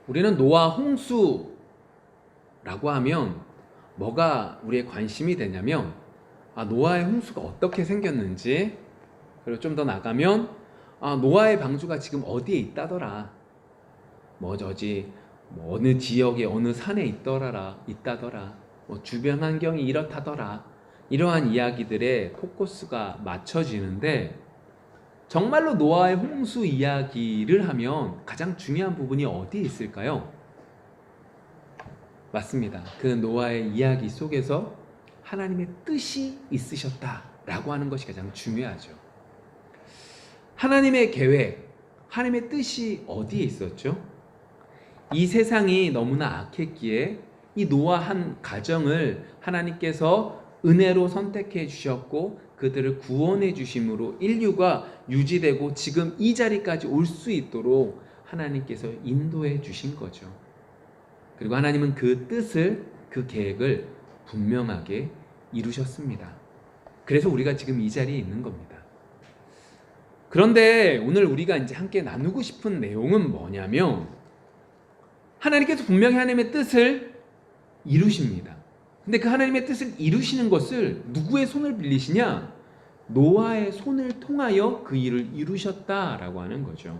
우리는 노아 홍수라고 하면 뭐가 우리의 관심이 되냐면 노아의 홍수가 어떻게 생겼는지, 그리고 좀 더 나가면 노아의 방주가 지금 어디에 있다더라, 어느 지역에 어느 산에 있다더라, 주변 환경이 이렇다더라, 이러한 이야기들에 포커스가 맞춰지는데, 정말로 노아의 홍수 이야기를 하면 가장 중요한 부분이 어디에 있을까요? 맞습니다. 그 노아의 이야기 속에서 하나님의 뜻이 있으셨다라고 하는 것이 가장 중요하죠. 하나님의 계획, 하나님의 뜻이 어디에 있었죠? 이 세상이 너무나 악했기에 이 노아 한 가정을 하나님께서 은혜로 선택해 주셨고 그들을 구원해 주심으로 인류가 유지되고 지금 이 자리까지 올 수 있도록 하나님께서 인도해 주신 거죠. 그리고 하나님은 그 뜻을, 그 계획을 분명하게 이루셨습니다. 그래서 우리가 지금 이 자리에 있는 겁니다. 그런데 오늘 우리가 이제 함께 나누고 싶은 내용은 뭐냐면, 하나님께서 분명히 하나님의 뜻을 이루십니다. 근데 그 하나님의 뜻을 이루시는 것을 누구의 손을 빌리시냐? 노아의 손을 통하여 그 일을 이루셨다라고 하는 거죠.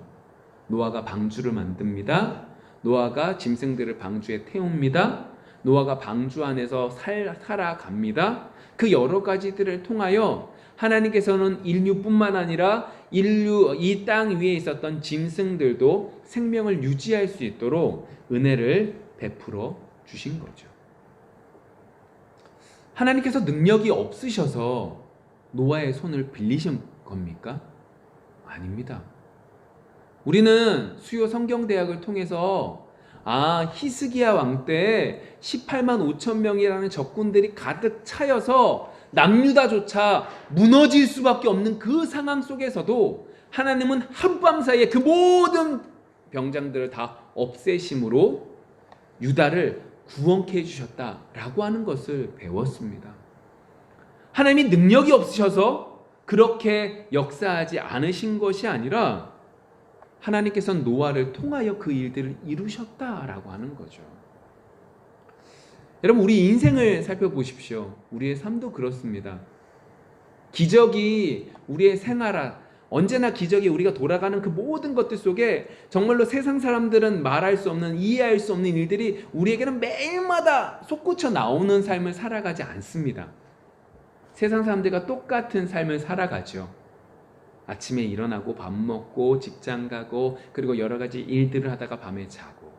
노아가 방주를 만듭니다. 노아가 짐승들을 방주에 태웁니다. 노아가 방주 안에서 살아갑니다. 그 여러 가지들을 통하여 하나님께서는 인류뿐만 아니라 이 땅 위에 있었던 짐승들도 생명을 유지할 수 있도록 은혜를 베풀어 주신 거죠. 하나님께서 능력이 없으셔서 노아의 손을 빌리신 겁니까? 아닙니다. 우리는 수요 성경대학을 통해서 히스기야 왕 때 18만 5천 명이라는 적군들이 가득 차여서 남유다조차 무너질 수밖에 없는 그 상황 속에서도 하나님은 하룻밤 사이에 그 모든 병장들을 다 없애심으로 유다를 구원케 해주셨다라고 하는 것을 배웠습니다. 하나님이 능력이 없으셔서 그렇게 역사하지 않으신 것이 아니라 하나님께서는 노아를 통하여 그 일들을 이루셨다라고 하는 거죠. 여러분, 우리 인생을 살펴보십시오. 우리의 삶도 그렇습니다. 기적이 우리의 생활, 언제나 기적이 우리가 돌아가는 그 모든 것들 속에 정말로 세상 사람들은 말할 수 없는, 이해할 수 없는 일들이 우리에게는 매일마다 솟구쳐 나오는 삶을 살아가지 않습니다. 세상 사람들과 똑같은 삶을 살아가죠. 아침에 일어나고 밥 먹고 직장 가고 그리고 여러 가지 일들을 하다가 밤에 자고,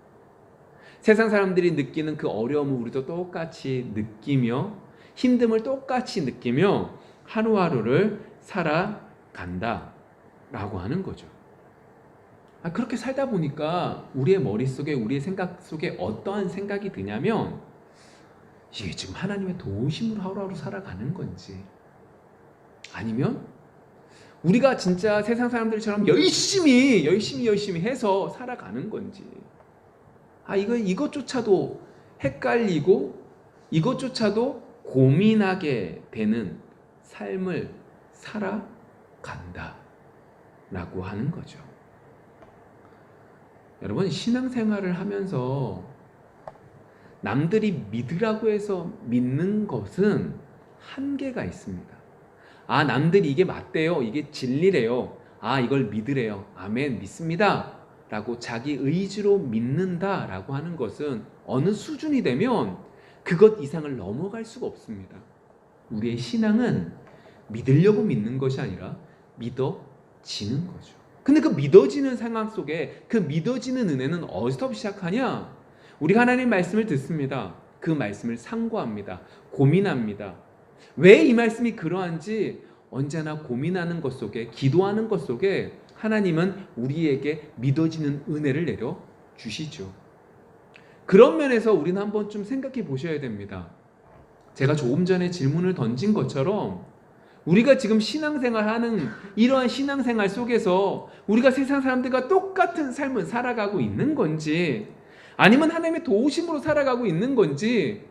세상 사람들이 느끼는 그 어려움을 우리도 똑같이 느끼며 힘듦을 똑같이 느끼며 하루하루를 살아간다 라고 하는 거죠. 그렇게 살다 보니까 우리의 머릿속에, 우리의 생각 속에 어떠한 생각이 드냐면, 이게 지금 하나님의 도우심으로 하루하루 살아가는 건지, 아니면 우리가 진짜 세상 사람들처럼 열심히 해서 살아가는 건지, 이것조차도 헷갈리고 이것조차도 고민하게 되는 삶을 살아간다 라고 하는 거죠. 여러분, 신앙생활을 하면서 남들이 믿으라고 해서 믿는 것은 한계가 있습니다. 남들이 이게 맞대요, 이게 진리래요, 이걸 믿으래요, 아멘, 믿습니다 라고 자기 의지로 믿는다 라고 하는 것은 어느 수준이 되면 그것 이상을 넘어갈 수가 없습니다. 우리의 신앙은 믿으려고 믿는 것이 아니라 믿어지는 거죠. 근데 그 믿어지는 상황 속에 그 믿어지는 은혜는 어디서 시작하냐? 우리가 하나님 말씀을 듣습니다. 그 말씀을 상고합니다. 고민합니다. 왜 이 말씀이 그러한지 언제나 고민하는 것 속에, 기도하는 것 속에 하나님은 우리에게 믿어지는 은혜를 내려 주시죠. 그런 면에서 우리는 한번 좀 생각해 보셔야 됩니다. 제가 조금 전에 질문을 던진 것처럼 우리가 지금 신앙생활하는 이러한 신앙생활 속에서 우리가 세상 사람들과 똑같은 삶을 살아가고 있는 건지, 아니면 하나님의 도우심으로 살아가고 있는 건지,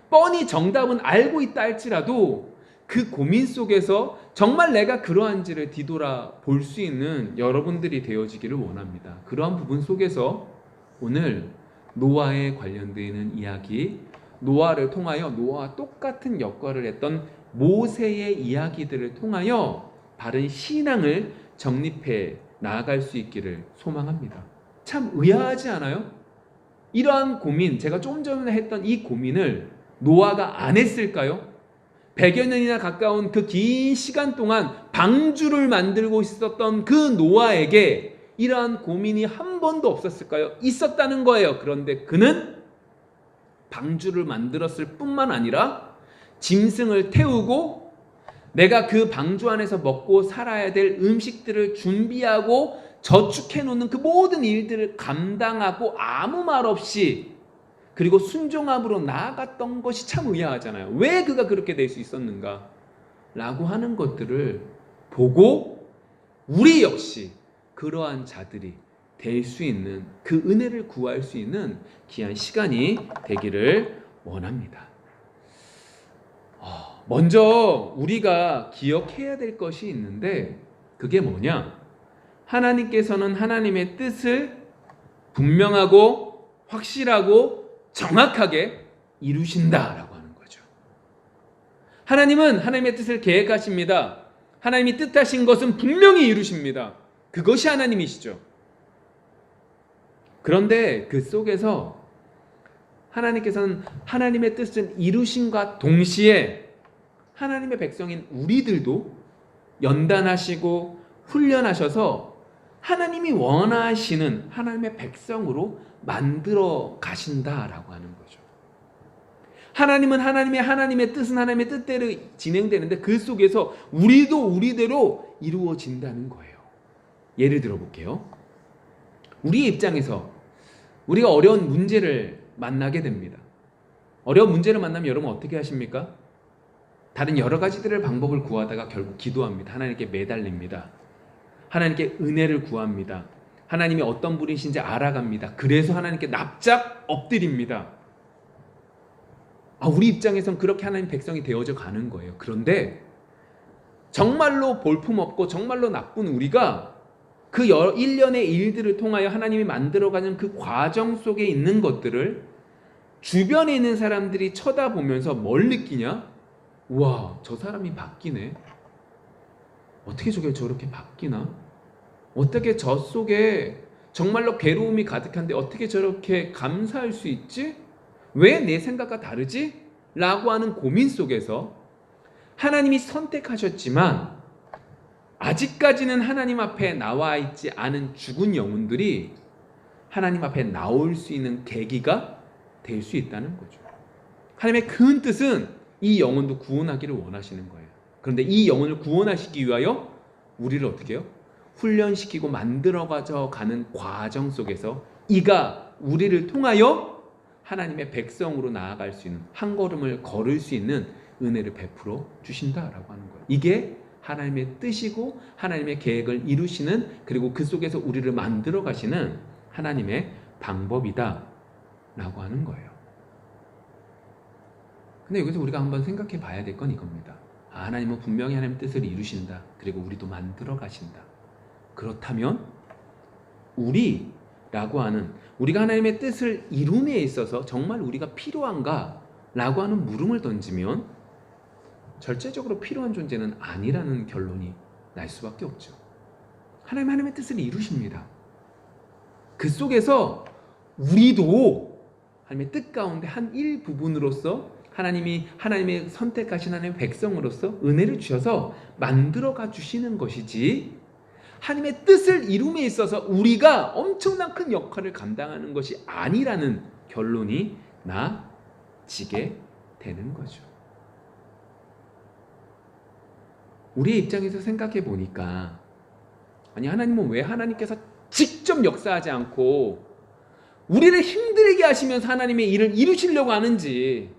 뻔히 정답은 알고 있다 할지라도 그 고민 속에서 정말 내가 그러한지를 뒤돌아 볼 수 있는 여러분들이 되어지기를 원합니다. 그러한 부분 속에서 오늘 노아에 관련되는 이야기, 노아를 통하여 노아와 똑같은 역할을 했던 모세의 이야기들을 통하여 바른 신앙을 정립해 나아갈 수 있기를 소망합니다. 참 의아하지 않아요? 이러한 고민, 제가 조금 전에 했던 이 고민을 노아가 안 했을까요? 100여 년이나 가까운 그 긴 시간 동안 방주를 만들고 있었던 그 노아에게 이러한 고민이 한 번도 없었을까요? 있었다는 거예요. 그런데 그는 방주를 만들었을 뿐만 아니라 짐승을 태우고 내가 그 방주 안에서 먹고 살아야 될 음식들을 준비하고 저축해 놓는 그 모든 일들을 감당하고 아무 말 없이 그리고 순종함으로 나아갔던 것이 참 의아하잖아요. 왜 그가 그렇게 될 수 있었는가? 라고 하는 것들을 보고 우리 역시 그러한 자들이 될 수 있는 그 은혜를 구할 수 있는 귀한 시간이 되기를 원합니다. 먼저 우리가 기억해야 될 것이 있는데 그게 뭐냐? 하나님께서는 하나님의 뜻을 분명하고 확실하고 정확하게 이루신다라고 하는 거죠. 하나님은 하나님의 뜻을 계획하십니다. 하나님이 뜻하신 것은 분명히 이루십니다. 그것이 하나님이시죠. 그런데 그 속에서 하나님께서는 하나님의 뜻을 이루심과 동시에 하나님의 백성인 우리들도 연단하시고 훈련하셔서 하나님이 원하시는 하나님의 백성으로 만들어 가신다라고 하는 거죠. 하나님은 하나님의 뜻은 하나님의 뜻대로 진행되는데 그 속에서 우리도 우리대로 이루어진다는 거예요. 예를 들어 볼게요. 우리의 입장에서 우리가 어려운 문제를 만나게 됩니다. 어려운 문제를 만나면 여러분 어떻게 하십니까? 다른 여러 가지들의 방법을 구하다가 결국 기도합니다. 하나님께 매달립니다. 하나님께 은혜를 구합니다. 하나님이 어떤 분이신지 알아갑니다. 그래서 하나님께 납작 엎드립니다. 우리 입장에선 그렇게 하나님 백성이 되어져 가는 거예요. 그런데 정말로 볼품없고 정말로 나쁜 우리가 그 일련의 일들을 통하여 하나님이 만들어가는 그 과정 속에 있는 것들을 주변에 있는 사람들이 쳐다보면서 뭘 느끼냐? 우와, 저 사람이 바뀌네. 어떻게 저렇게 바뀌나? 어떻게 저 속에 정말로 괴로움이 가득한데 어떻게 저렇게 감사할 수 있지? 왜 내 생각과 다르지? 라고 하는 고민 속에서 하나님이 선택하셨지만 아직까지는 하나님 앞에 나와 있지 않은 죽은 영혼들이 하나님 앞에 나올 수 있는 계기가 될 수 있다는 거죠. 하나님의 큰 뜻은 이 영혼도 구원하기를 원하시는 거예요. 그런데 이 영혼을 구원하시기 위하여 우리를 어떻게 해요? 훈련시키고 만들어가져 가는 과정 속에서 이가 우리를 통하여 하나님의 백성으로 나아갈 수 있는 한 걸음을 걸을 수 있는 은혜를 베풀어 주신다라고 하는 거예요. 이게 하나님의 뜻이고 하나님의 계획을 이루시는 그리고 그 속에서 우리를 만들어 가시는 하나님의 방법이다 라고 하는 거예요. 근데 여기서 우리가 한번 생각해 봐야 될 건 이겁니다. 하나님은 분명히 하나님의 뜻을 이루신다. 그리고 우리도 만들어 가신다. 그렇다면 우리라고 하는 우리가 하나님의 뜻을 이룸에 있어서 정말 우리가 필요한가? 라고 하는 물음을 던지면 절대적으로 필요한 존재는 아니라는 결론이 날 수밖에 없죠. 하나님의 뜻을 이루십니다. 그 속에서 우리도 하나님의 뜻 가운데 한 일부분으로서 하나님의 선택하신 하나님의 백성으로서 은혜를 주셔서 만들어가 주시는 것이지 하나님의 뜻을 이룸에 있어서 우리가 엄청난 큰 역할을 감당하는 것이 아니라는 결론이 나지게 되는 거죠. 우리의 입장에서 생각해 보니까 하나님은 왜 하나님께서 직접 역사하지 않고 우리를 힘들게 하시면서 하나님의 일을 이루시려고 하는지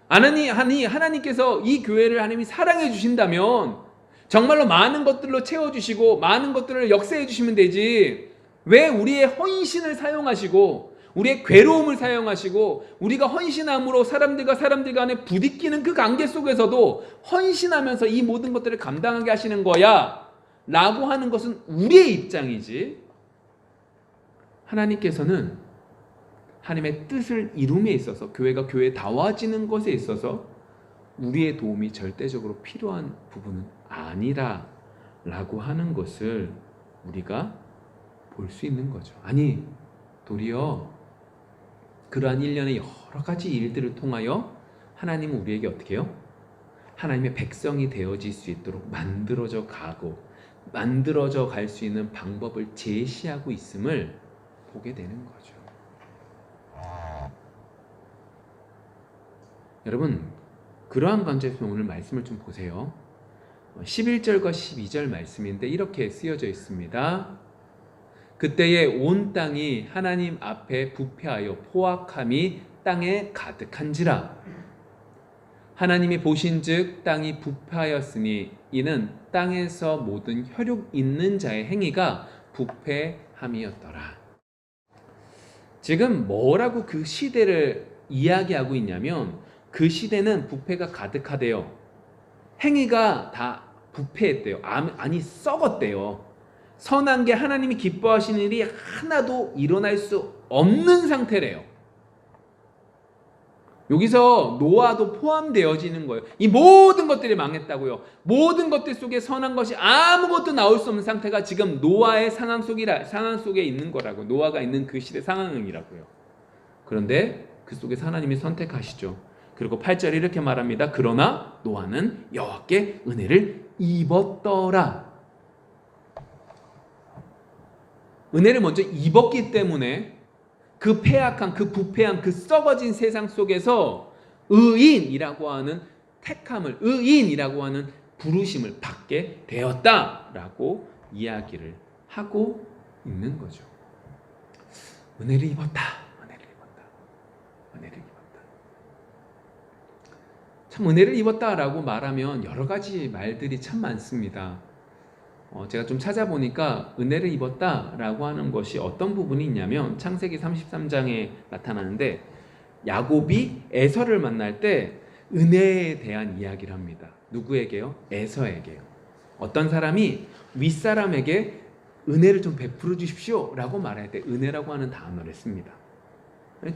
하나님께서 이 교회를 하나님이 사랑해 주신다면 정말로 많은 것들로 채워주시고 많은 것들을 역사해 주시면 되지 왜 우리의 헌신을 사용하시고 우리의 괴로움을 사용하시고 우리가 헌신함으로 사람들 간에 부딪히는 그 관계 속에서도 헌신하면서 이 모든 것들을 감당하게 하시는 거야 라고 하는 것은 우리의 입장이지 하나님께서는 하나님의 뜻을 이룸에 있어서 교회가 교회다워지는 것에 있어서 우리의 도움이 절대적으로 필요한 부분은 아니라 라고 하는 것을 우리가 볼 수 있는 거죠. 아니, 도리어 그러한 일련의 여러 가지 일들을 통하여 하나님은 우리에게 어떻게 해요? 하나님의 백성이 되어질 수 있도록 만들어져 갈 수 있는 방법을 제시하고 있음을 보게 되는 거죠. 여러분, 그러한 관점에서 오늘 말씀을 좀 보세요. 11절과 12절 말씀인데 이렇게 쓰여져 있습니다. 그때에 온 땅이 하나님 앞에 부패하여 포악함이 땅에 가득한지라. 하나님이 보신즉 땅이 부패하였으니 이는 땅에서 모든 혈육 있는 자의 행위가 부패함이었더라. 지금 뭐라고 그 시대를 이야기하고 있냐면 그 시대는 부패가 가득하대요. 행위가 다 부패했대요. 아니 썩었대요. 선한 게 하나님이 기뻐하시는 일이 하나도 일어날 수 없는 상태래요. 여기서 노아도 포함되어지는 거예요. 이 모든 것들이 망했다고요. 모든 것들 속에 선한 것이 아무것도 나올 수 없는 상태가 지금 노아의 상황 속에 있는 거라고. 노아가 있는 그 시대 상황이라고요. 그런데 그 속에서 하나님이 선택하시죠. 그리고 8절에 이렇게 말합니다. 그러나 노아는 여호와께 은혜를 입었더라. 은혜를 먼저 입었기 때문에 그 폐악한, 그 부패한, 그 썩어진 세상 속에서 의인이라고 하는 택함을, 의인이라고 하는 부르심을 받게 되었다라고 이야기를 하고 있는 거죠. 은혜를 입었다. 은혜를 입었다. 은혜를 입었다. 참 은혜를 입었다라고 말하면 여러 가지 말들이 참 많습니다. 제가 좀 찾아보니까 은혜를 입었다라고 하는 것이 어떤 부분이 있냐면 창세기 33장에 나타나는데 야곱이 에서를 만날 때 은혜에 대한 이야기를 합니다. 누구에게요? 에서에게요. 어떤 사람이 윗사람에게 은혜를 좀 베풀어 주십시오 라고 말할 때 은혜라고 하는 단어를 씁니다.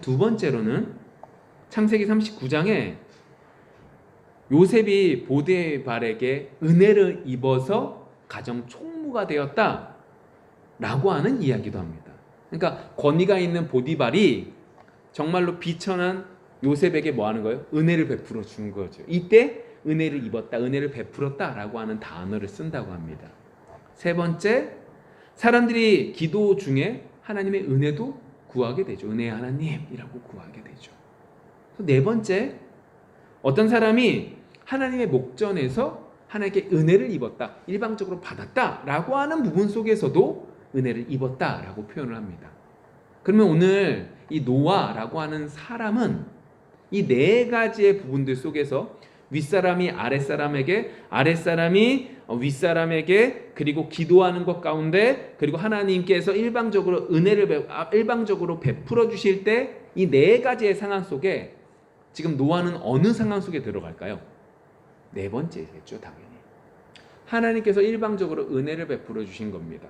두 번째로는 창세기 39장에 요셉이 보디발에게 은혜를 입어서 가정 총무가 되었다 라고 하는 이야기도 합니다. 그러니까 권위가 있는 보디발이 정말로 비천한 요셉에게 뭐 하는 거예요? 은혜를 베풀어 주는 거죠. 이때 은혜를 입었다, 은혜를 베풀었다 라고 하는 단어를 쓴다고 합니다. 세 번째, 사람들이 기도 중에 하나님의 은혜도 구하게 되죠. 은혜의 하나님이라고 구하게 되죠. 네 번째, 어떤 사람이 하나님의 목전에서 하나님께 은혜를 입었다, 일방적으로 받았다 라고 하는 부분 속에서도 은혜를 입었다 라고 표현을 합니다. 그러면 오늘 이 노아라고 하는 사람은 이 네 가지의 부분들 속에서 윗사람이 아랫사람에게, 아랫사람이 윗사람에게, 그리고 기도하는 것 가운데, 그리고 하나님께서 일방적으로 은혜를 일방적으로 베풀어 주실 때 이 네 가지의 상황 속에 지금 노아는 어느 상황 속에 들어갈까요? 네 번째겠죠, 당연히. 하나님께서 일방적으로 은혜를 베풀어 주신 겁니다.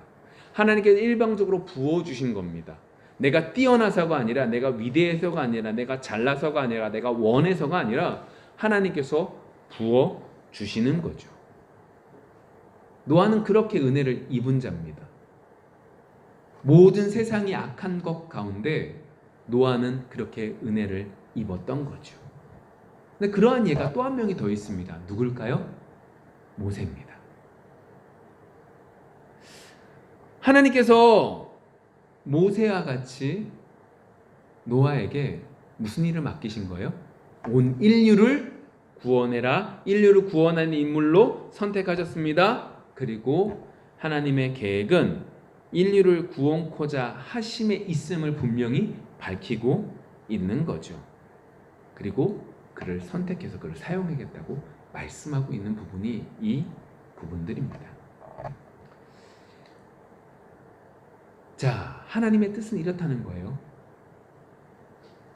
하나님께서 일방적으로 부어 주신 겁니다. 내가 뛰어나서가 아니라, 내가 위대해서가 아니라, 내가 잘나서가 아니라, 내가 원해서가 아니라 하나님께서 부어 주시는 거죠. 노아는 그렇게 은혜를 입은 자입니다. 모든 세상이 악한 것 가운데 노아는 그렇게 은혜를 입었던 거죠. 근데 그러한 예가 또 한 명이 더 있습니다. 누굴까요? 모세입니다. 하나님께서 모세와 같이 노아에게 무슨 일을 맡기신 거예요? 온 인류를 구원해라. 인류를 구원하는 인물로 선택하셨습니다. 그리고 하나님의 계획은 인류를 구원코자 하심에 있음을 분명히 밝히고 있는 거죠. 그리고 그를 선택해서 그를 사용하겠다고 말씀하고 있는 부분이 이 부분들입니다. 자, 하나님의 뜻은 이렇다는 거예요.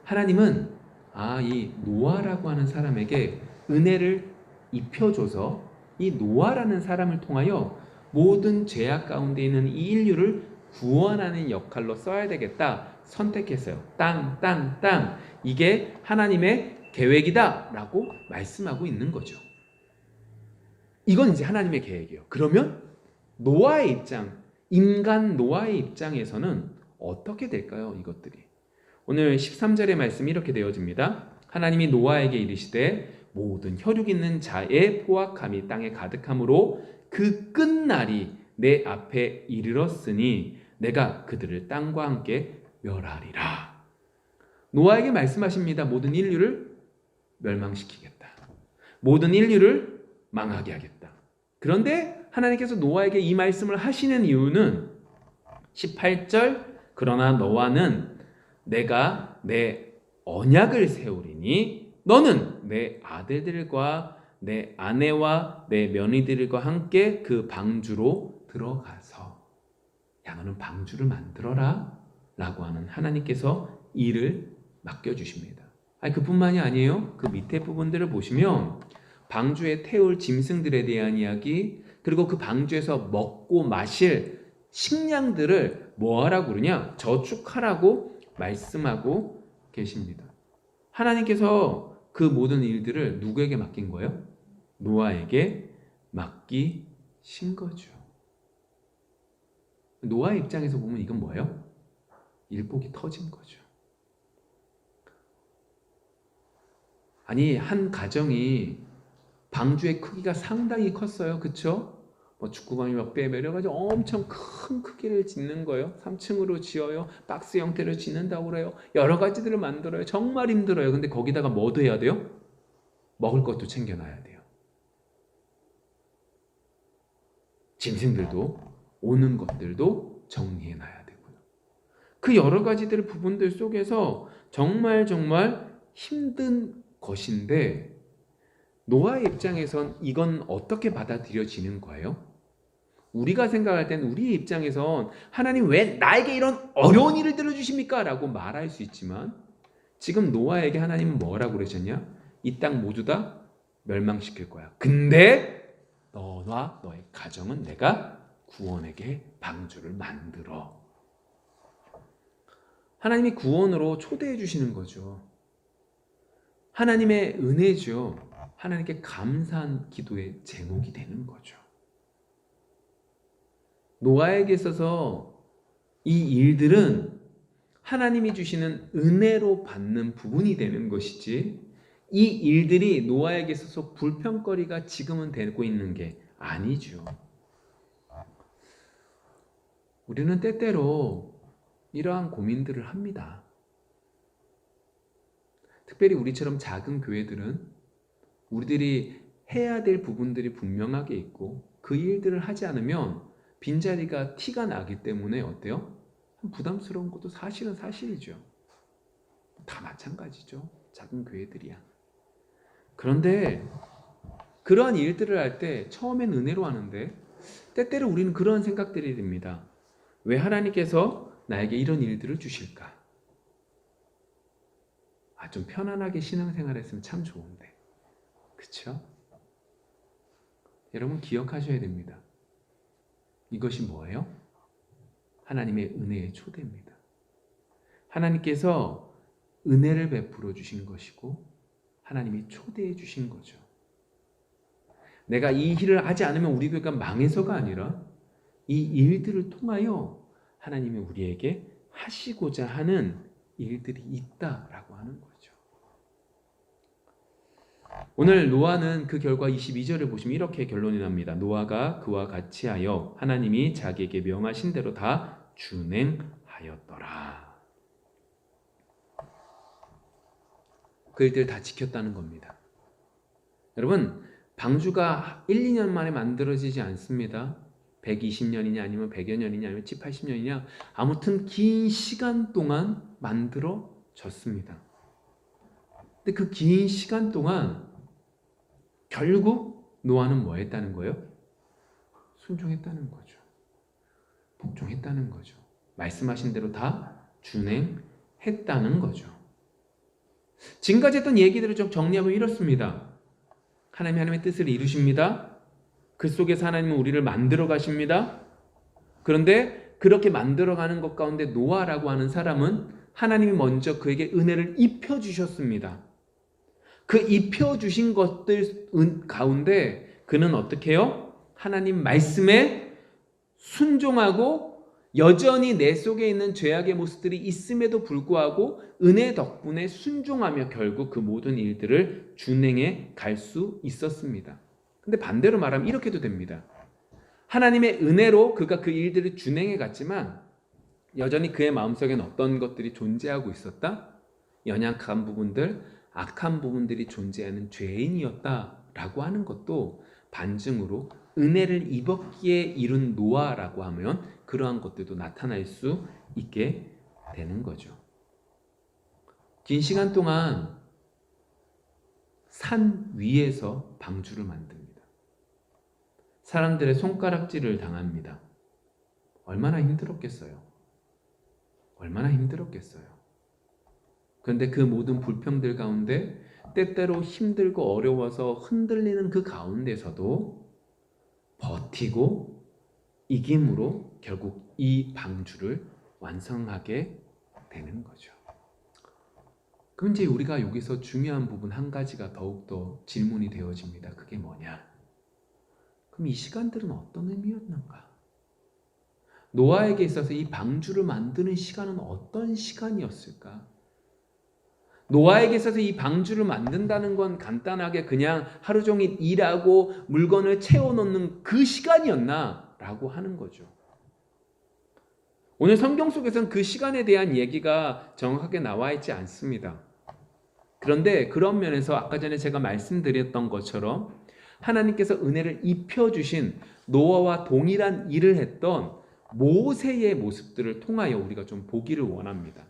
하나님은 이 노아라고 하는 사람에게 은혜를 입혀줘서 이 노아라는 사람을 통하여 모든 죄악 가운데 있는 이 인류를 구원하는 역할로 써야 되겠다 선택했어요. 땅, 땅, 땅. 이게 하나님의 계획이다 라고 말씀하고 있는 거죠. 이건 이제 하나님의 계획이에요. 그러면 노아의 입장, 인간 노아의 입장에서는 어떻게 될까요? 이것들이. 오늘 13절의 말씀이 이렇게 되어집니다. 하나님이 노아에게 이르시되 모든 혈육 있는 자의 포악함이 땅에 가득함으로 그 끝날이 내 앞에 이르렀으니 내가 그들을 땅과 함께 멸하리라. 노아에게 말씀하십니다. 모든 인류를 멸망시키겠다. 모든 인류를 망하게 하겠다. 그런데 하나님께서 노아에게 이 말씀을 하시는 이유는 18절 그러나 너와는 내가 내 언약을 세우리니 너는 내 아들들과 내 아내와 내 며느리들과 함께 그 방주로 들어가서 야 너는 방주를 만들어라 라고 하는 하나님께서 일을 맡겨주십니다. 그뿐만이 아니에요. 그 밑에 부분들을 보시면 방주에 태울 짐승들에 대한 이야기, 그리고 그 방주에서 먹고 마실 식량들을 뭐 하라고 그러냐? 저축하라고 말씀하고 계십니다. 하나님께서 그 모든 일들을 누구에게 맡긴 거예요? 노아에게 맡기신 거죠. 노아의 입장에서 보면 이건 뭐예요? 일복이 터진 거죠. 아니 한 가정이 방주의 크기가 상당히 컸어요. 그쵸? 뭐 축구공이 몇 배 여러 가지 엄청 큰 크기를 짓는 거예요. 3층으로 지어요. 박스 형태를 짓는다고 그래요. 여러 가지들을 만들어요. 정말 힘들어요. 근데 거기다가 뭐도 해야 돼요? 먹을 것도 챙겨놔야 돼요. 짐승들도 오는 것들도 정리해놔야 되고요. 그 여러 가지들 부분들 속에서 정말 힘든 것인데 노아의 입장에선 이건 어떻게 받아들여지는 거예요? 우리가 생각할 땐 우리의 입장에선 하나님 왜 나에게 이런 어려운 일을 들어주십니까? 라고 말할 수 있지만 지금 노아에게 하나님은 뭐라고 그러셨냐? 이 땅 모두 다 멸망시킬 거야. 근데 너와 너의 가정은 내가 구원에게 방주를 만들어. 하나님이 구원으로 초대해 주시는 거죠. 하나님의 은혜죠. 하나님께 감사한 기도의 제목이 되는 거죠. 노아에게 있어서 이 일들은 하나님이 주시는 은혜로 받는 부분이 되는 것이지 이 일들이 노아에게 있어서 불평거리가 지금은 되고 있는 게 아니죠. 우리는 때때로 이러한 고민들을 합니다. 특별히 우리처럼 작은 교회들은 우리들이 해야 될 부분들이 분명하게 있고 그 일들을 하지 않으면 빈자리가 티가 나기 때문에 어때요? 부담스러운 것도 사실은 사실이죠. 다 마찬가지죠. 작은 교회들이야. 그런데 그러한 일들을 할 때 처음엔 은혜로 하는데 때때로 우리는 그러한 생각들이 듭니다. 왜 하나님께서 나에게 이런 일들을 주실까? 좀 편안하게 신앙생활 했으면 참 좋은데. 그쵸? 여러분 기억하셔야 됩니다. 이것이 뭐예요? 하나님의 은혜의 초대입니다. 하나님께서 은혜를 베풀어 주신 것이고 하나님이 초대해 주신 거죠. 내가 이 일을 하지 않으면 우리 교회가 망해서가 아니라 이 일들을 통하여 하나님이 우리에게 하시고자 하는 일들이 있다라고 하는 거죠. 오늘 노아는 그 결과 22절을 보시면 이렇게 결론이 납니다. 노아가 그와 같이 하여 하나님이 자기에게 명하신 대로 다 준행하였더라. 그 일들 다 지켰다는 겁니다. 여러분 방주가 1, 2년 만에 만들어지지 않습니다. 120년이냐 아니면 100여 년이냐 아니면 70, 80년이냐 아무튼 긴 시간 동안 만들어졌습니다. 근데 그 긴 시간 동안 결국 노아는 뭐 했다는 거예요? 순종했다는 거죠. 복종했다는 거죠. 말씀하신 대로 다 준행했다는 거죠. 지금까지 했던 얘기들을 좀 정리하면 이렇습니다. 하나님의 뜻을 이루십니다. 그 속에서 하나님은 우리를 만들어 가십니다. 그런데 그렇게 만들어가는 것 가운데 노아라고 하는 사람은 하나님이 먼저 그에게 은혜를 입혀주셨습니다. 그 입혀주신 것들 가운데 그는 어떻게 해요? 하나님 말씀에 순종하고 여전히 내 속에 있는 죄악의 모습들이 있음에도 불구하고 은혜 덕분에 순종하며 결국 그 모든 일들을 준행해 갈 수 있었습니다. 근데 반대로 말하면 이렇게도 됩니다. 하나님의 은혜로 그가 그 일들을 준행해 갔지만 여전히 그의 마음속에는 어떤 것들이 존재하고 있었다? 연약한 부분들, 악한 부분들이 존재하는 죄인이었다라고 하는 것도 반증으로 은혜를 입었기에 이룬 노아라고 하면 그러한 것들도 나타날 수 있게 되는 거죠. 긴 시간 동안 산 위에서 방주를 만듭니다. 사람들의 손가락질을 당합니다. 얼마나 힘들었겠어요. 얼마나 힘들었겠어요. 그런데 그 모든 불평들 가운데 때때로 힘들고 어려워서 흔들리는 그 가운데서도 버티고 이김으로 결국 이 방주를 완성하게 되는 거죠. 그럼 이제 우리가 여기서 중요한 부분 한 가지가 더욱더 질문이 되어집니다. 그게 뭐냐? 그럼 이 시간들은 어떤 의미였는가? 노아에게 있어서 이 방주를 만드는 시간은 어떤 시간이었을까? 노아에게 있어서 이 방주를 만든다는 건 간단하게 그냥 하루 종일 일하고 물건을 채워놓는 그 시간이었나? 라고 하는 거죠. 오늘 성경 속에서는 그 시간에 대한 얘기가 정확하게 나와 있지 않습니다. 그런데 그런 면에서 아까 전에 제가 말씀드렸던 것처럼 하나님께서 은혜를 입혀주신 노아와 동일한 일을 했던 모세의 모습들을 통하여 우리가 좀 보기를 원합니다.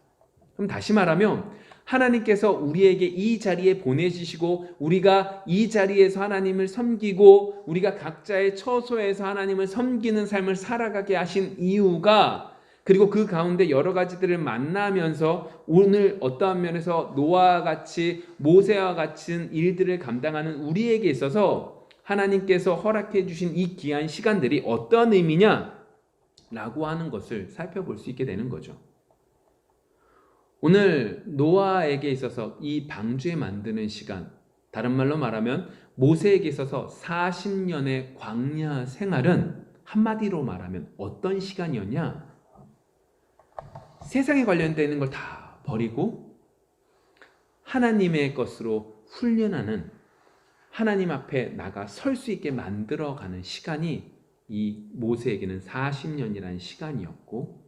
그럼 다시 말하면 하나님께서 우리에게 이 자리에 보내주시고 우리가 이 자리에서 하나님을 섬기고 우리가 각자의 처소에서 하나님을 섬기는 삶을 살아가게 하신 이유가 그리고 그 가운데 여러 가지들을 만나면서 오늘 어떠한 면에서 노아와 같이 모세와 같은 일들을 감당하는 우리에게 있어서 하나님께서 허락해 주신 이 귀한 시간들이 어떤 의미냐 라고 하는 것을 살펴볼 수 있게 되는 거죠. 오늘 노아에게 있어서 이 방주에 만드는 시간, 다른 말로 말하면 모세에게 있어서 40년의 광야 생활은 한마디로 말하면 어떤 시간이었냐? 세상에 관련되는 걸 다 버리고 하나님의 것으로 훈련하는 하나님 앞에 나가 설 수 있게 만들어가는 시간이 이 모세에게는 40년이라는 시간이었고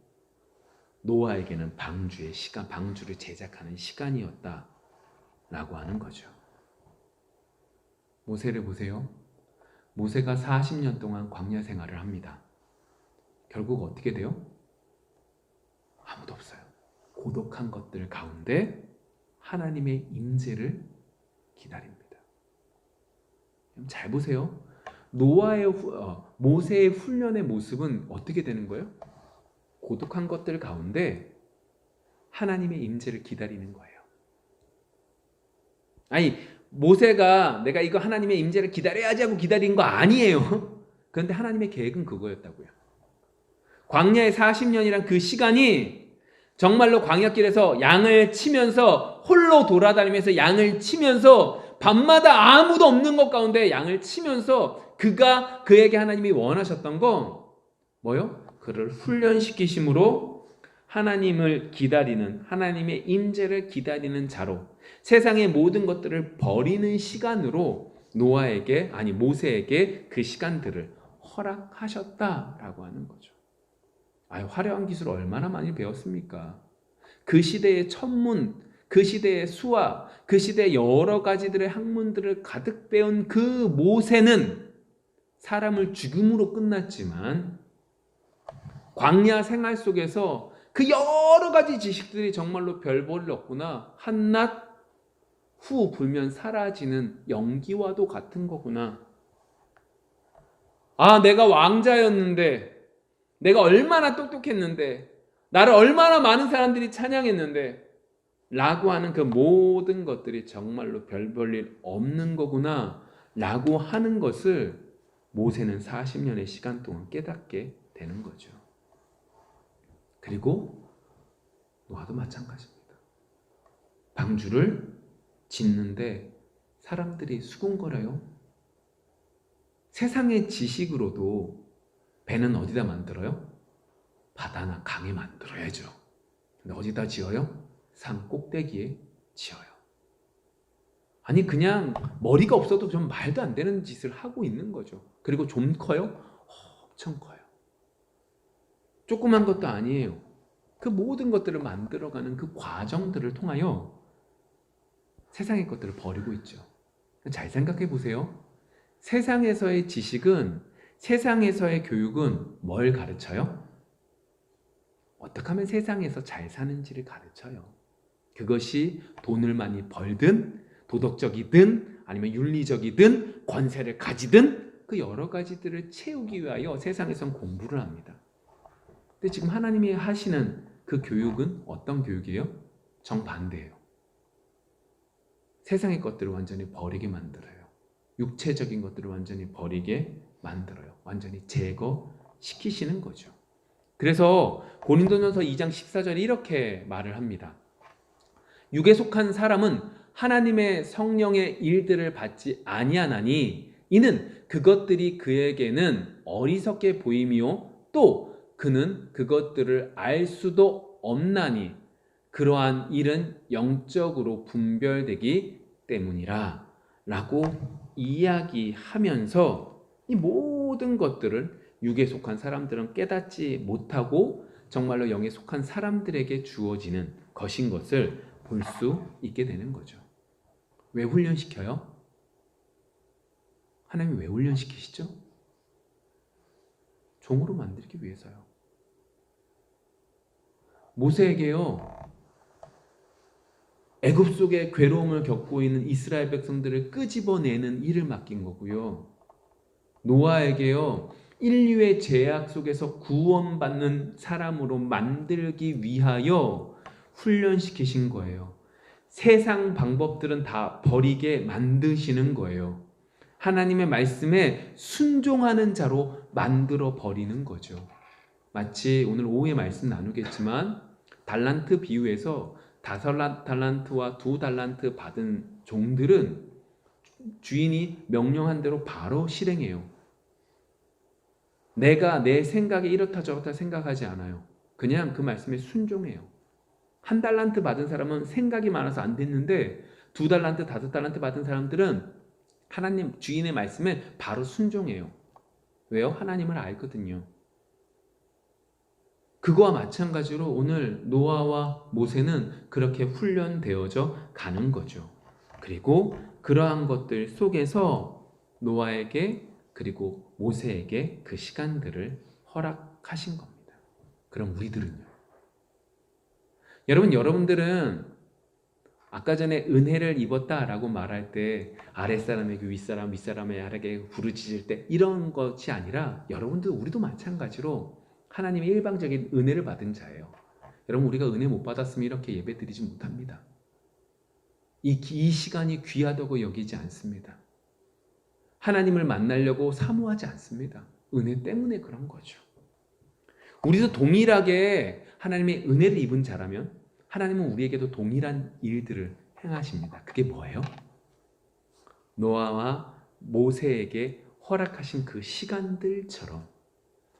노아에게는 방주의 시간, 방주를 제작하는 시간이었다라고 하는 거죠. 모세를 보세요. 모세가 40년 동안 광야 생활을 합니다. 결국 어떻게 돼요? 아무도 없어요. 고독한 것들 가운데 하나님의 임재를 기다립니다. 잘 보세요. 모세의 훈련의 모습은 어떻게 되는 거예요? 고독한 것들 가운데 하나님의 임재를 기다리는 거예요. 아니 모세가 내가 이거 하나님의 임재를 기다려야지 하고 기다린 거 아니에요. 그런데 하나님의 계획은 그거였다고요. 광야의 40년이란 그 시간이 정말로 광야길에서 양을 치면서 홀로 돌아다니면서 양을 치면서 밤마다 아무도 없는 것 가운데 양을 치면서 그에게 하나님이 원하셨던 거 뭐요? 그를 훈련시키심으로 하나님을 기다리는 하나님의 임재를 기다리는 자로 세상의 모든 것들을 버리는 시간으로 모세에게 그 시간들을 허락하셨다라고 하는 거죠. 화려한 기술 얼마나 많이 배웠습니까? 그 시대의 천문, 그 시대의 수화, 그 시대의 여러 가지들의 학문들을 가득 배운 그 모세는 사람을 죽음으로 끝났지만 광야 생활 속에서 그 여러 가지 지식들이 정말로 별 볼일 없구나. 한낮 후 불면 사라지는 연기와도 같은 거구나. 내가 왕자였는데 내가 얼마나 똑똑했는데 나를 얼마나 많은 사람들이 찬양했는데 라고 하는 그 모든 것들이 정말로 별 볼일 없는 거구나 라고 하는 것을 모세는 40년의 시간 동안 깨닫게 되는 거죠. 그리고 노아도 마찬가지입니다. 방주를 짓는데 사람들이 수군거려요. 세상의 지식으로도 배는 어디다 만들어요? 바다나 강에 만들어야죠. 근데 어디다 지어요? 산 꼭대기에 지어요. 아니 그냥 머리가 없어도 좀 말도 안 되는 짓을 하고 있는 거죠. 그리고 좀 커요? 엄청 커요. 조그만 것도 아니에요. 그 모든 것들을 만들어가는 그 과정들을 통하여 세상의 것들을 버리고 있죠. 잘 생각해 보세요. 세상에서의 지식은, 세상에서의 교육은 뭘 가르쳐요? 어떻게 하면 세상에서 잘 사는지를 가르쳐요. 그것이 돈을 많이 벌든 도덕적이든 아니면 윤리적이든 권세를 가지든 그 여러 가지들을 채우기 위하여 세상에선 공부를 합니다. 근데 지금 하나님이 하시는 그 교육은 어떤 교육이에요? 정반대예요. 세상의 것들을 완전히 버리게 만들어요. 육체적인 것들을 완전히 버리게 만들어요. 완전히 제거시키시는 거죠. 그래서 고린도전서 2장 14절에 이렇게 말을 합니다. 육에 속한 사람은 하나님의 성령의 일들을 받지 아니하나니 이는 그것들이 그에게는 어리석게 보임이요 또 그는 그것들을 알 수도 없나니 그러한 일은 영적으로 분별되기 때문이라 라고 이야기하면서 이 모든 것들을 육에 속한 사람들은 깨닫지 못하고 정말로 영에 속한 사람들에게 주어지는 것인 것을 볼 수 있게 되는 거죠. 왜 훈련시켜요? 하나님이 왜 훈련시키시죠? 종으로 만들기 위해서요. 모세에게요, 애굽 속에 괴로움을 겪고 있는 이스라엘 백성들을 끄집어내는 일을 맡긴 거고요. 노아에게요, 인류의 죄악 속에서 구원받는 사람으로 만들기 위하여 훈련시키신 거예요. 세상 방법들은 다 버리게 만드시는 거예요. 하나님의 말씀에 순종하는 자로 만들어 버리는 거죠. 마치 오늘 오후에 말씀 나누겠지만 달란트 비유에서 5달란트와 2달란트 받은 종들은 주인이 명령한 대로 바로 실행해요. 내가 내 생각에 이렇다 저렇다 생각하지 않아요. 그냥 그 말씀에 순종해요. 1달란트 받은 사람은 생각이 많아서 안 됐는데 2달란트, 5달란트 받은 사람들은 하나님 주인의 말씀에 바로 순종해요. 왜요? 하나님을 알거든요. 그거와 마찬가지로 오늘 노아와 모세는 그렇게 훈련되어져 가는 거죠. 그리고 그러한 것들 속에서 노아에게 그리고 모세에게 그 시간들을 허락하신 겁니다. 그럼 우리들은요? 여러분들은 아까 전에 은혜를 입었다라고 말할 때 아랫사람에게 윗사람, 윗사람의 아래에게 부르짖을 때 이런 것이 아니라 여러분들 우리도 마찬가지로 하나님의 일방적인 은혜를 받은 자예요. 여러분 우리가 은혜 못 받았으면 이렇게 예배 드리지 못합니다. 이 시간이 귀하다고 여기지 않습니다. 하나님을 만나려고 사모하지 않습니다. 은혜 때문에 그런 거죠. 우리도 동일하게 하나님의 은혜를 입은 자라면 하나님은 우리에게도 동일한 일들을 행하십니다. 그게 뭐예요? 노아와 모세에게 허락하신 그 시간들처럼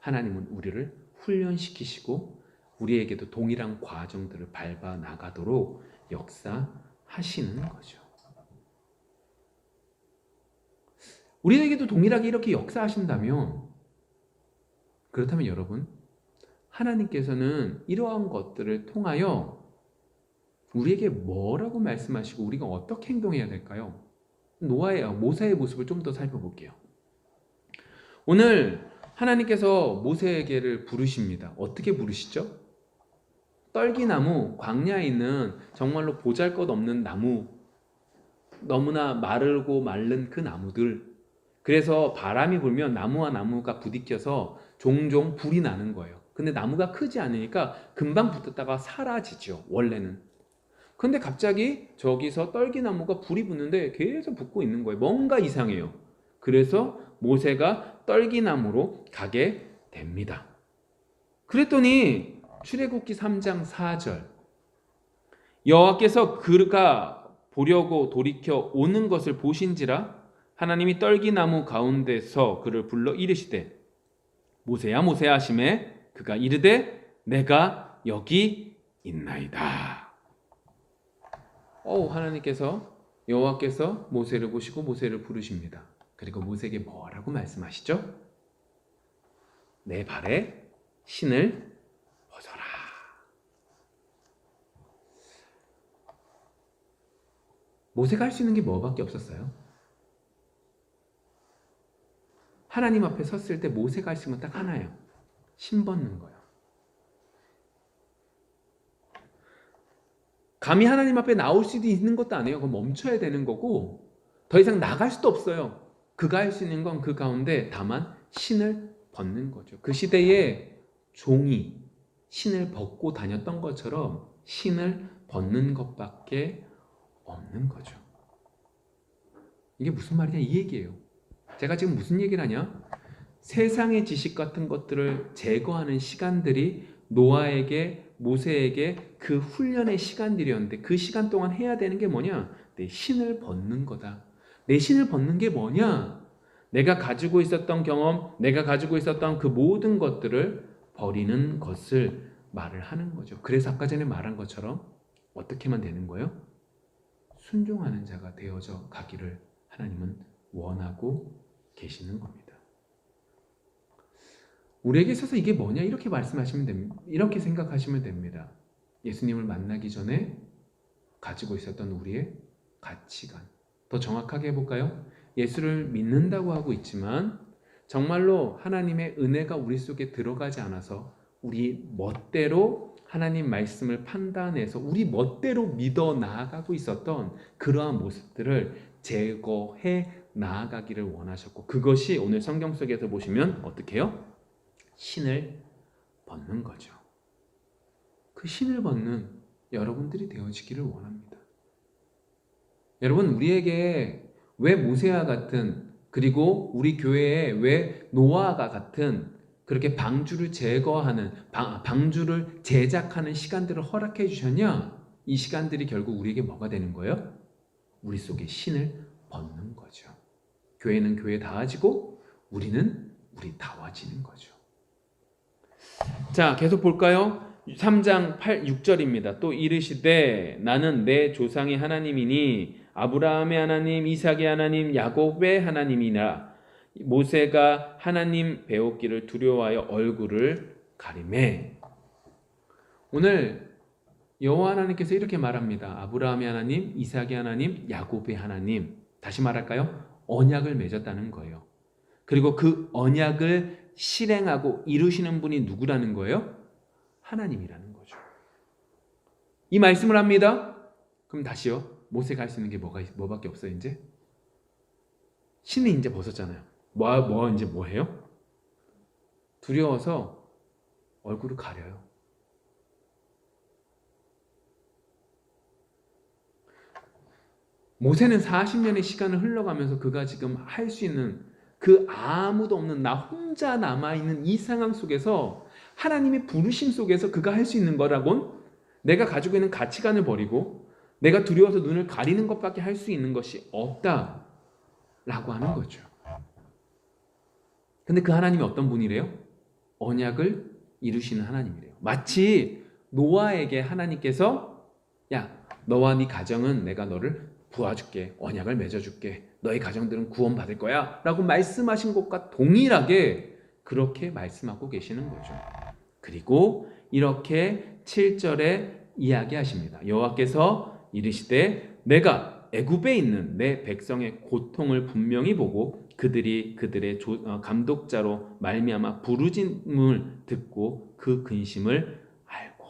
하나님은 우리를 훈련시키시고 우리에게도 동일한 과정들을 밟아 나가도록 역사하시는 거죠. 우리에게도 동일하게 이렇게 역사하신다면 그렇다면 여러분 하나님께서는 이러한 것들을 통하여 우리에게 뭐라고 말씀하시고 우리가 어떻게 행동해야 될까요? 모세의 모습을 좀 더 살펴볼게요. 오늘 하나님께서 모세에게를 부르십니다. 어떻게 부르시죠? 떨기나무, 광야에 있는 정말로 보잘것없는 나무, 너무나 마르고 마른 그 나무들, 그래서 바람이 불면 나무와 나무가 부딪혀서 종종 불이 나는 거예요. 근데 나무가 크지 않으니까 금방 붙었다가 사라지죠, 원래는. 근데 갑자기 저기서 떨기나무가 불이 붙는데 계속 붙고 있는 거예요. 뭔가 이상해요. 그래서 모세가 떨기나무로 가게 됩니다. 그랬더니 출애굽기 3장 4절. 여호와께서 그가 보려고 돌이켜 오는 것을 보신지라 하나님이 떨기나무 가운데서 그를 불러 이르시되 모세야 모세야 하시매 그가 이르되 내가 여기 있나이다. 하나님께서 여호와께서 모세를 보시고 모세를 부르십니다. 그리고 모세에게 뭐라고 말씀하시죠? 내 발에 신을 벗어라. 모세가 할 수 있는 게 뭐밖에 없었어요? 하나님 앞에 섰을 때 모세가 할 수 있는 건 딱 하나예요. 신 벗는 거예요. 감히 하나님 앞에 나올 수도 있는 것도 아니에요. 그건 멈춰야 되는 거고 더 이상 나갈 수도 없어요. 그가 할 수 있는 건 그 가운데 다만 신을 벗는 거죠. 그 시대에 종이 신을 벗고 다녔던 것처럼 신을 벗는 것밖에 없는 거죠. 이게 무슨 말이냐 이 얘기예요. 제가 지금 무슨 얘기를 하냐? 세상의 지식 같은 것들을 제거하는 시간들이 노아에게 모세에게 그 훈련의 시간들이었는데 그 시간 동안 해야 되는 게 뭐냐? 내 신을 벗는 거다. 내 신을 벗는 게 뭐냐? 내가 가지고 있었던 경험, 내가 가지고 있었던 그 모든 것들을 버리는 것을 말을 하는 거죠. 그래서 아까 전에 말한 것처럼 어떻게만 되는 거예요? 순종하는 자가 되어져 가기를 하나님은 원하고 계시는 겁니다. 우리에게 있어서 이게 뭐냐 이렇게 말씀하시면 됩니다. 이렇게 생각하시면 됩니다. 예수님을 만나기 전에 가지고 있었던 우리의 가치관. 더 정확하게 해볼까요? 예수를 믿는다고 하고 있지만 정말로 하나님의 은혜가 우리 속에 들어가지 않아서 우리 멋대로 하나님 말씀을 판단해서 우리 멋대로 믿어 나아가고 있었던 그러한 모습들을 제거해 나아가기를 원하셨고 그것이 오늘 성경 속에서 보시면 어떻게 해요? 신을 벗는 거죠. 그 신을 벗는 여러분들이 되어지기를 원합니다. 여러분 우리에게 왜 모세와 같은 그리고 우리 교회에 왜 노아가 같은 그렇게 방주를 제거하는 방주를 제작하는 시간들을 허락해 주셨냐? 이 시간들이 결국 우리에게 뭐가 되는 거예요? 우리 속에 신을 벗는 거죠. 교회는 교회다워지고 우리는 우리다워지는 거죠. 자, 계속 볼까요? 3장 6절입니다. 또 이르시되 나는 내 조상의 하나님이니 아브라함의 하나님, 이삭의 하나님, 야곱의 하나님이라. 모세가 하나님 배웠기를 두려워하여 얼굴을 가리매. 오늘 여호와 하나님께서 이렇게 말합니다. 아브라함의 하나님, 이삭의 하나님, 야곱의 하나님. 다시 말할까요? 언약을 맺었다는 거예요. 그리고 그 언약을 실행하고 이루시는 분이 누구라는 거예요? 하나님이라는 거죠. 이 말씀을 합니다. 그럼 다시요. 모세가 할 수 있는 게 뭐밖에 없어요, 이제? 신을 이제 벗었잖아요. 이제 뭐 해요? 두려워서 얼굴을 가려요. 모세는 40년의 시간을 흘러가면서 그가 지금 할 수 있는 그 아무도 없는 나 혼자 남아있는 이 상황 속에서 하나님의 부르심 속에서 그가 할 수 있는 거라곤 내가 가지고 있는 가치관을 버리고 내가 두려워서 눈을 가리는 것밖에 할 수 있는 것이 없다라고 하는 거죠. 근데 그 하나님이 어떤 분이래요? 언약을 이루시는 하나님이래요. 마치 노아에게 하나님께서 야, 너와 네 가정은 내가 너를 부어줄게. 언약을 맺어줄게. 너의 가정들은 구원받을 거야 라고 말씀하신 것과 동일하게 그렇게 말씀하고 계시는 거죠. 그리고 이렇게 7절에 이야기하십니다. 여호와께서 이르시되 내가 애굽에 있는 내 백성의 고통을 분명히 보고 그들이 그들의 감독자로 말미암아 부르짖음을 듣고 그 근심을 알고.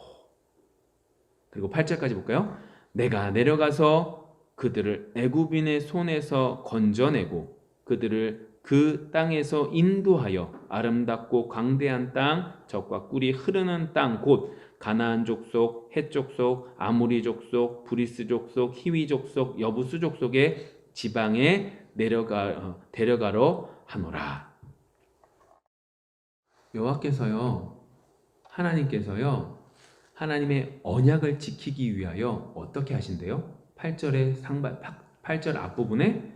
그리고 8절까지 볼까요? 내가 내려가서 그들을 애굽인의 손에서 건져내고 그들을 그 땅에서 인도하여 아름답고 광대한 땅, 젖과 꿀이 흐르는 땅 곧 가나안 족속, 헷 족속, 아모리 족속, 브리스 족속, 히위 족속, 여부스 족속의 지방에 데려가러 하노라. 여호와께서요, 하나님께서요, 하나님의 언약을 지키기 위하여 어떻게 하신대요? 8절 앞부분에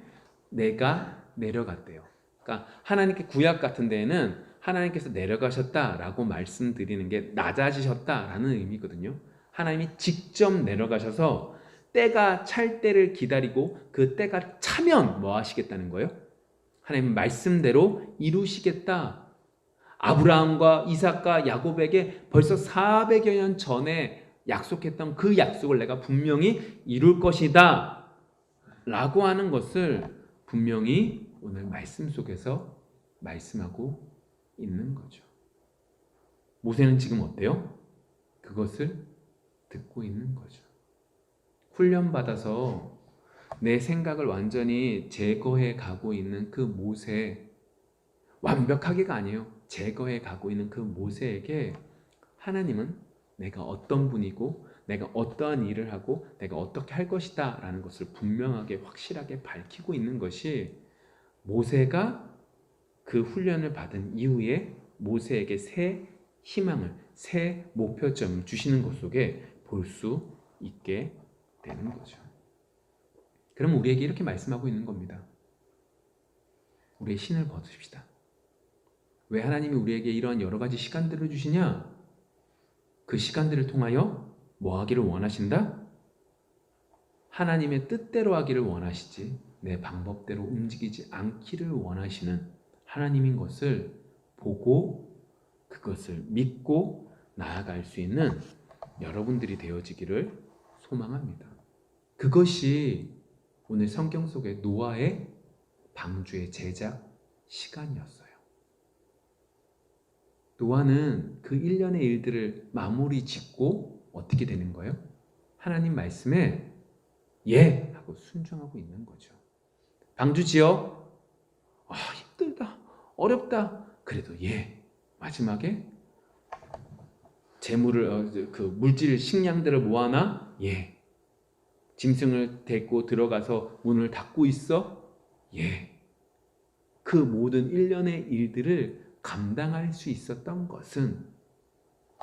내가 내려갔대요. 그러니까 하나님께 구약 같은 데에는 하나님께서 내려가셨다라고 말씀드리는 게 낮아지셨다라는 의미거든요. 하나님이 직접 내려가셔서 때가 찰 때를 기다리고 그 때가 차면 뭐 하시겠다는 거예요? 하나님 말씀대로 이루시겠다. 아브라함과 이삭과 야곱에게 벌써 400여 년 전에 약속했던 그 약속을 내가 분명히 이룰 것이다 라고 하는 것을 분명히 오늘 말씀 속에서 말씀하고 있는 거죠. 모세는 지금 어때요? 그것을 듣고 있는 거죠. 훈련받아서 내 생각을 완전히 제거해 가고 있는 그 모세, 완벽하게가 아니에요. 제거해 가고 있는 그 모세에게 하나님은 내가 어떤 분이고 내가 어떠한 일을 하고 내가 어떻게 할 것이다 라는 것을 분명하게 확실하게 밝히고 있는 것이 모세가 그 훈련을 받은 이후에 모세에게 새 희망을, 새 목표점을 주시는 것 속에 볼 수 있게 되는 거죠. 그럼 우리에게 이렇게 말씀하고 있는 겁니다. 우리의 신을 벗읍시다. 왜 하나님이 우리에게 이러한 여러 가지 시간들을 주시냐? 그 시간들을 통하여 뭐 하기를 원하신다? 하나님의 뜻대로 하기를 원하시지 내 방법대로 움직이지 않기를 원하시는 하나님인 것을 보고 그것을 믿고 나아갈 수 있는 여러분들이 되어지기를 소망합니다. 그것이 오늘 성경 속의 노아의 방주의 제작 시간이었어요. 노아는 그 1년의 일들을 마무리 짓고 어떻게 되는 거예요? 하나님 말씀에 예! 하고 순종하고 있는 거죠. 방주 지어? 힘들다. 어렵다. 그래도 예. 마지막에 재물을 그 물질 식량들을 모아놔? 예. 짐승을 데리고 들어가서 문을 닫고 있어? 예. 그 모든 1년의 일들을 감당할 수 있었던 것은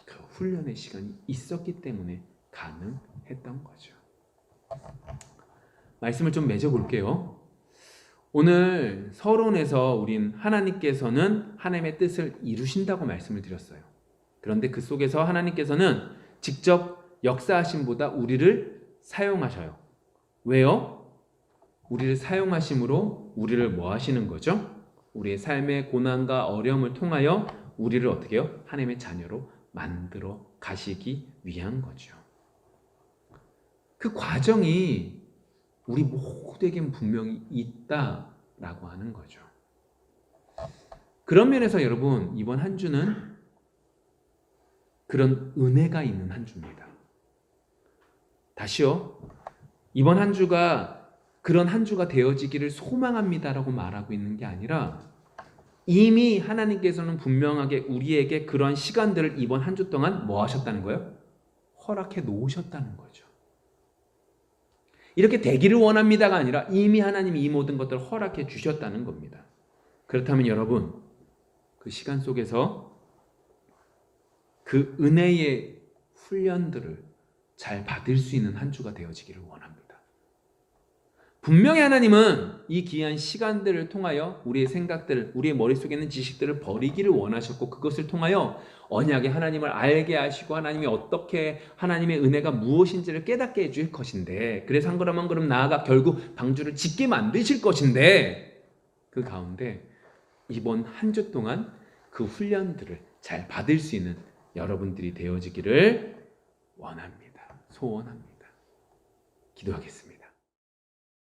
그 훈련의 시간이 있었기 때문에 가능했던 거죠. 말씀을 좀 맺어볼게요. 오늘 서론에서 우린 하나님께서는 하나님의 뜻을 이루신다고 말씀을 드렸어요. 그런데 그 속에서 하나님께서는 직접 역사하심보다 우리를 사용하셔요. 왜요? 우리를 사용하심으로 우리를 뭐 하시는 거죠? 우리의 삶의 고난과 어려움을 통하여 우리를 어떻게 해요? 하나님의 자녀로 만들어 가시기 위한 거죠. 그 과정이 우리 모두에겐 분명히 있다라고 하는 거죠. 그런 면에서 여러분 이번 한 주는 그런 은혜가 있는 한 주입니다. 다시요. 이번 한 주가 그런 한 주가 되어지기를 소망합니다라고 말하고 있는 게 아니라 이미 하나님께서는 분명하게 우리에게 그런 시간들을 이번 한 주 동안 뭐 하셨다는 거예요? 허락해 놓으셨다는 거죠. 이렇게 되기를 원합니다가 아니라 이미 하나님이 이 모든 것들을 허락해 주셨다는 겁니다. 그렇다면 여러분 그 시간 속에서 그 은혜의 훈련들을 잘 받을 수 있는 한 주가 되어지기를 원합니다. 분명히 하나님은 이 귀한 시간들을 통하여 우리의 생각들, 우리의 머릿속에 있는 지식들을 버리기를 원하셨고 그것을 통하여 언약의 하나님을 알게 하시고 하나님이 어떻게 하나님의 은혜가 무엇인지를 깨닫게 해줄 것인데 그래서 한 걸음 한 걸음 나아가 결국 방주를 짓게 만드실 것인데 그 가운데 이번 한 주 동안 그 훈련들을 잘 받을 수 있는 여러분들이 되어지기를 원합니다. 소원합니다. 기도하겠습니다.